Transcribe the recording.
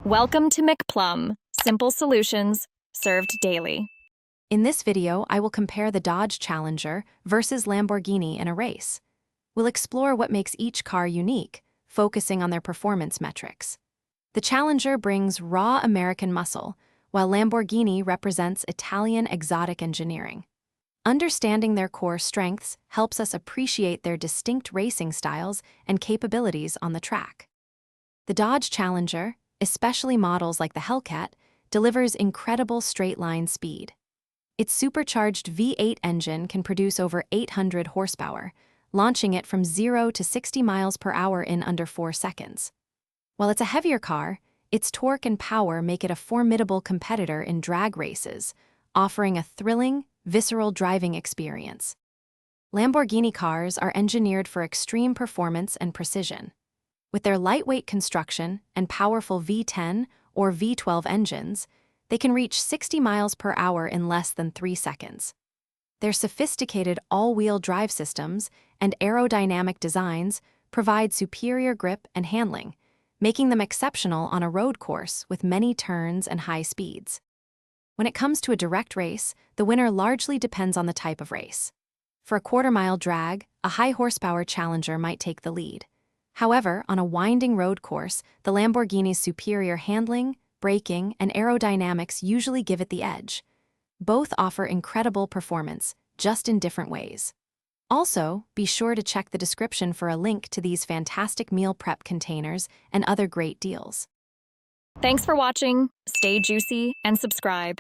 Welcome to McPlum, simple solutions served daily. In this video, I will compare the Dodge Challenger versus Lamborghini in a race. We'll explore what makes each car unique, focusing on their performance metrics. The Challenger brings raw American muscle, while Lamborghini represents Italian exotic engineering. Understanding their core strengths helps us appreciate their distinct racing styles and capabilities on the track. The Dodge Challenger, especially models like the Hellcat, delivers incredible straight-line speed. Its supercharged V8 engine can produce over 800 horsepower, launching it from 0 to 60 miles per hour in under 4 seconds. While it's a heavier car, its torque and power make it a formidable competitor in drag races, offering a thrilling, visceral driving experience. Lamborghini cars are engineered for extreme performance and precision. With their lightweight construction and powerful V10 or V12 engines, they can reach 60 miles per hour in less than 3 seconds. Their sophisticated all-wheel drive systems and aerodynamic designs provide superior grip and handling, making them exceptional on a road course with many turns and high speeds. When it comes to a direct race, the winner largely depends on the type of race. For a quarter-mile drag, a high-horsepower Challenger might take the lead. However, on a winding road course, the Lamborghini's superior handling, braking, and aerodynamics usually give it the edge. Both offer incredible performance, just in different ways. Also, be sure to check the description for a link to these fantastic meal prep containers and other great deals. Thanks for watching. Stay juicy and subscribe.